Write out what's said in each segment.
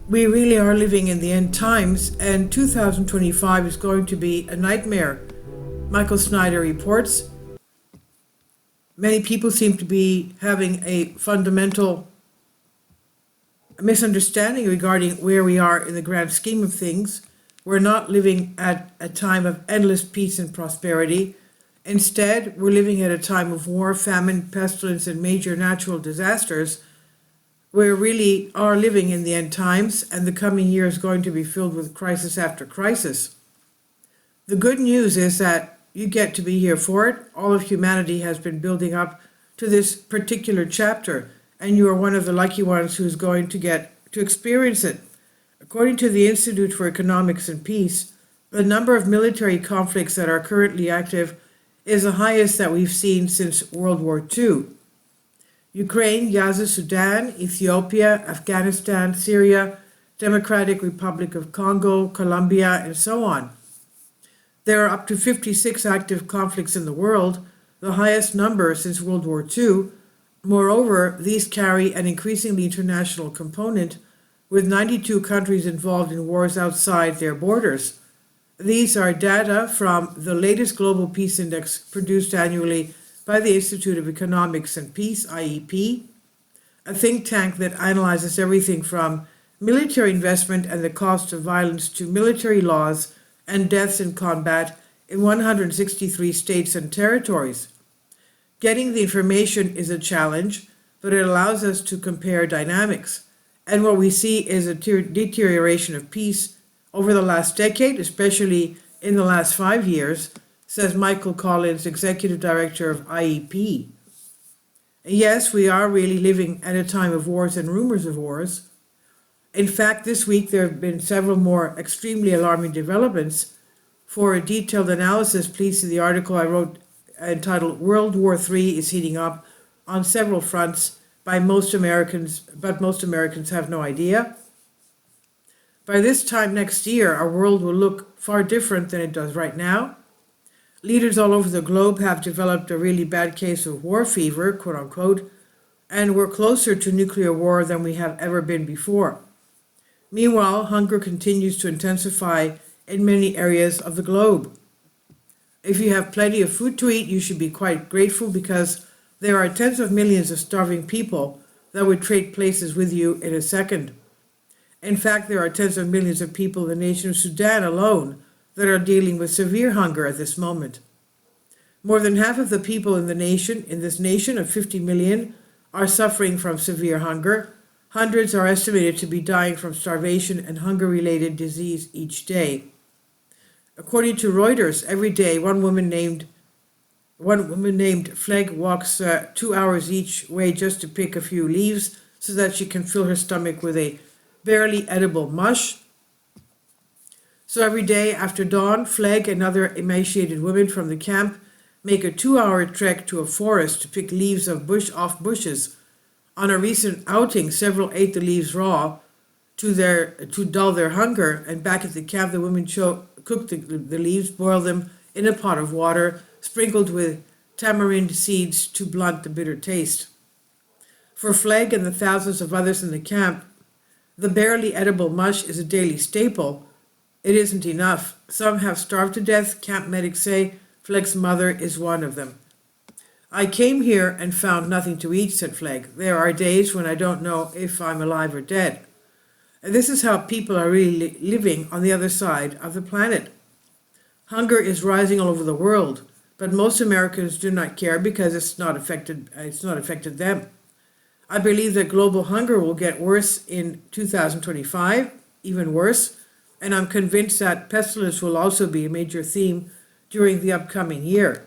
We really are living in the end times, and 2025 is going to be a nightmare. Michael Snyder reports many people seem to be having a fundamental misunderstanding regarding where we are in the grand scheme of things. We're not living at a time of endless peace and prosperity. Instead, we're living at a time of war, famine, pestilence, and major natural disasters. We really are living in the end times, and the coming year is going to be filled with crisis after crisis. The good news is that you get to be here for it. All of humanity has been building up to this particular chapter, and you are one of the lucky ones who's going to get to experience it. According to the Institute for Economics and Peace, the number of military conflicts that are currently active is the highest that we've seen since World War II. Ukraine, Gaza, Sudan, Ethiopia, Afghanistan, Syria, Democratic Republic of Congo, Colombia, and so on. There are up to 56 active conflicts in the world, the highest number since World War II. Moreover, these carry an increasingly international component, with 92 countries involved in wars outside their borders. These are data from the latest Global Peace Index produced annually by the Institute of Economics and Peace, IEP, a think tank that analyzes everything from military investment and the cost of violence to military laws and deaths in combat in 163 states and territories. Getting the information is a challenge, but it allows us to compare dynamics. And what we see is a deterioration of peace over the last decade, especially in the last 5 years, says Michael Collins, Executive Director of IEP. Yes, we are really living at a time of wars and rumors of wars. In fact, this week there have been several more extremely alarming developments. For a detailed analysis, please see the article I wrote entitled World War III is Heating Up on Several Fronts by most Americans, but most Americans have no idea. By this time next year, our world will look far different than it does right now. Leaders all over the globe have developed a really bad case of war fever, quote unquote, and we're closer to nuclear war than we have ever been before. Meanwhile, hunger continues to intensify in many areas of the globe. If you have plenty of food to eat, you should be quite grateful because there are tens of millions of starving people that would trade places with you in a second. In fact, there are tens of millions of people in the nation of Sudan alone that are dealing with severe hunger at this moment. More than half of the people in this nation of 50 million, are suffering from severe hunger. Hundreds are estimated to be dying from starvation and hunger-related disease each day. According to Reuters, every day one woman named Fleg walks 2 hours each way just to pick a few leaves so that she can fill her stomach with a barely edible mush. So every day after dawn, Fleg and other emaciated women from the camp make a 2-hour trek to a forest to pick leaves off bushes. On a recent outing, several ate the leaves raw to dull their hunger, and back at the camp the women cooked the leaves, boiled them in a pot of water, sprinkled with tamarind seeds to blunt the bitter taste. For Fleg and the thousands of others in the camp, the barely edible mush is a daily staple. It isn't enough. Some have starved to death, camp medics say. Fleg's mother is one of them. I came here and found nothing to eat, said Fleg. There are days when I don't know if I'm alive or dead. And this is how people are really living on the other side of the planet. Hunger is rising all over the world, but most Americans do not care because it's not affected them. I believe that global hunger will get worse in 2025, even worse, and I'm convinced that pestilence will also be a major theme during the upcoming year.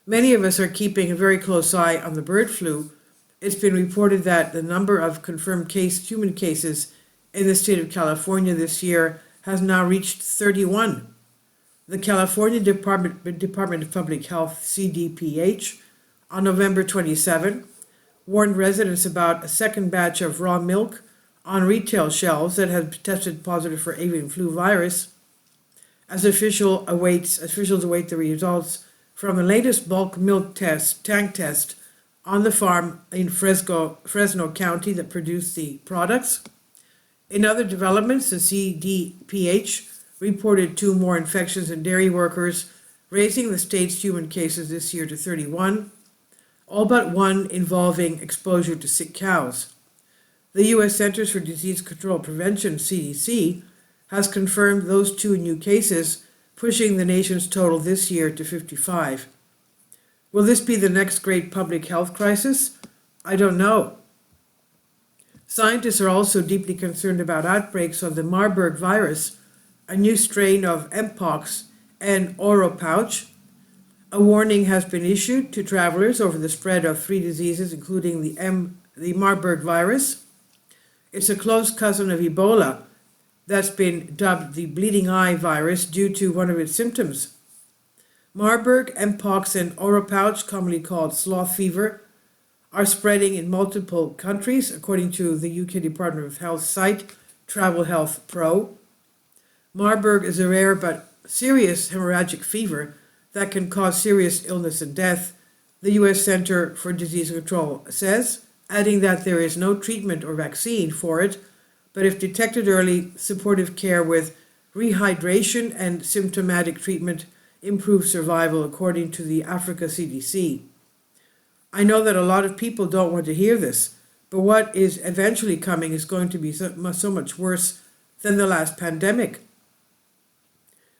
Many of us are keeping a very close eye on the bird flu. It's been reported that the number of confirmed human cases in the state of California this year has now reached 31. The California Department of Public Health, CDPH, on November 27, warned residents about a second batch of raw milk on retail shelves that had tested positive for avian flu virus. As officials await the results from the latest bulk milk tank test on the farm in Fresno County that produced the products. In other developments, the CDPH reported 2 more infections in dairy workers, raising the state's human cases this year to 31, all but one involving exposure to sick cows. The U.S. Centers for Disease Control Prevention, CDC, has confirmed those 2 new cases, pushing the nation's total this year to 55. Will this be the next great public health crisis? I don't know. Scientists are also deeply concerned about outbreaks of the Marburg virus, a new strain of Mpox and Oropouch. A warning has been issued to travelers over the spread of 3 diseases, including the Marburg virus. It's a close cousin of Ebola that's been dubbed the bleeding eye virus due to one of its symptoms. Marburg, Mpox, and Oropouch, commonly called sloth fever, are spreading in multiple countries, according to the UK Department of Health site Travel Health Pro. Marburg is a rare but serious hemorrhagic fever that can cause serious illness and death, the US Center for Disease Control says, adding that there is no treatment or vaccine for it, but if detected early, supportive care with rehydration and symptomatic treatment improves survival, according to the Africa CDC. I know that a lot of people don't want to hear this, but what is eventually coming is going to be so much worse than the last pandemic.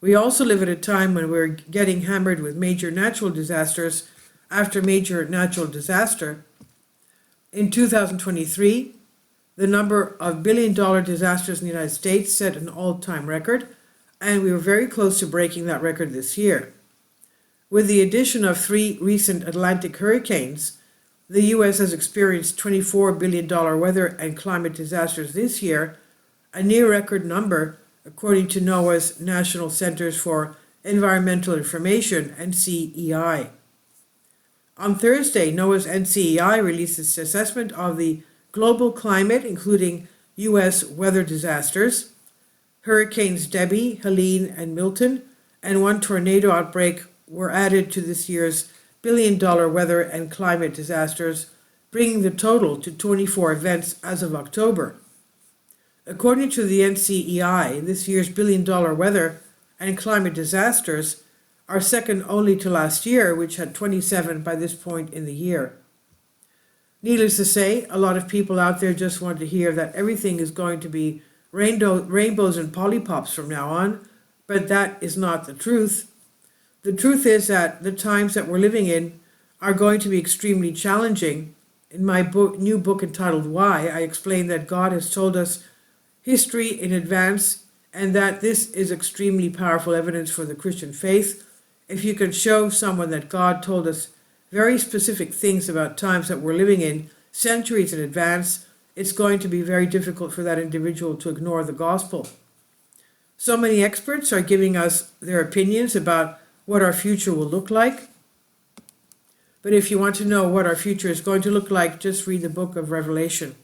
We also live at a time when we're getting hammered with major natural disasters after major natural disaster. In 2023, the number of billion-dollar disasters in the United States set an all-time record, and we were very close to breaking that record this year. With the addition of 3 recent Atlantic hurricanes, the U.S. has experienced $24 billion weather and climate disasters this year, a near record number, according to NOAA's National Centers for Environmental Information, NCEI. On Thursday, NOAA's NCEI released its assessment of the global climate, including U.S. weather disasters. Hurricanes Debbie, Helene, and Milton, and 1 tornado outbreak were added to this year's billion-dollar weather and climate disasters, bringing the total to 24 events as of October. According to the NCEI, this year's billion-dollar weather and climate disasters are second only to last year, which had 27 by this point in the year. Needless to say, a lot of people out there just want to hear that everything is going to be rainbows and lollipops from now on, but that is not the truth. The truth is that the times that we're living in are going to be extremely challenging. In my new book entitled Why, I explain that God has told us history in advance and that this is extremely powerful evidence for the Christian faith. If you can show someone that God told us very specific things about times that we're living in centuries in advance, it's going to be very difficult for that individual to ignore the gospel. So many experts are giving us their opinions about what our future will look like. But if you want to know what our future is going to look like, just read the book of Revelation.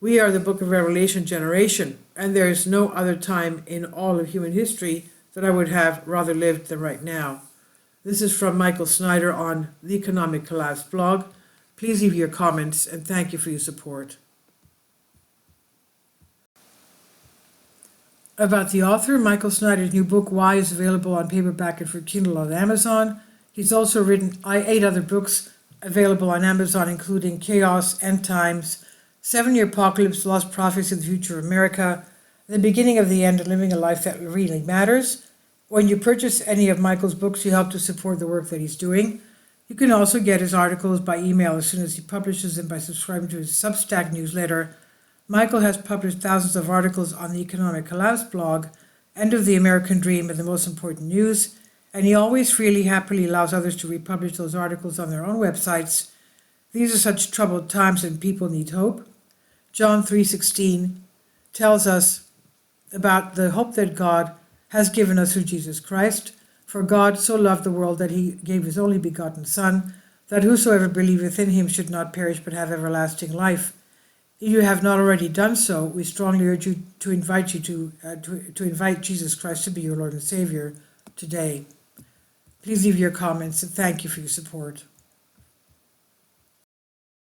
We are the book of Revelation generation, and there is no other time in all of human history that I would have rather lived than right now. This is from Michael Snyder on the Economic Collapse blog. Please leave your comments, and thank you for your support. About the author, Michael Snyder's new book, Why, is available on paperback and for Kindle on Amazon. He's also written 8 other books available on Amazon, including Chaos, End Times, 7-Year Apocalypse, Lost Prophets of the Future of America, The Beginning of the End, and Living a Life That Really Matters. When you purchase any of Michael's books, you help to support the work that he's doing. You can also get his articles by email as soon as he publishes them by subscribing to his Substack newsletter. Michael has published thousands of articles on the Economic Collapse blog, End of the American Dream, and the Most Important News, and he always freely, happily allows others to republish those articles on their own websites. These are such troubled times and people need hope. John 3:16 tells us about the hope that God has given us through Jesus Christ. For God so loved the world that he gave his only begotten Son, that whosoever believeth in him should not perish but have everlasting life. If you have not already done so, we strongly urge you to invite Jesus Christ to be your Lord and Savior today. Please leave your comments and thank you for your support.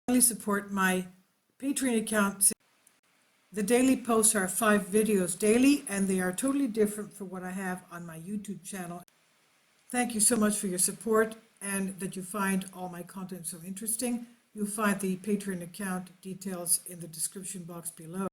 Please support my Patreon account. The daily posts are 5 videos daily, and they are totally different from what I have on my YouTube channel. Thank you so much for your support and that you find all my content so interesting. You'll find the Patreon account details in the description box below.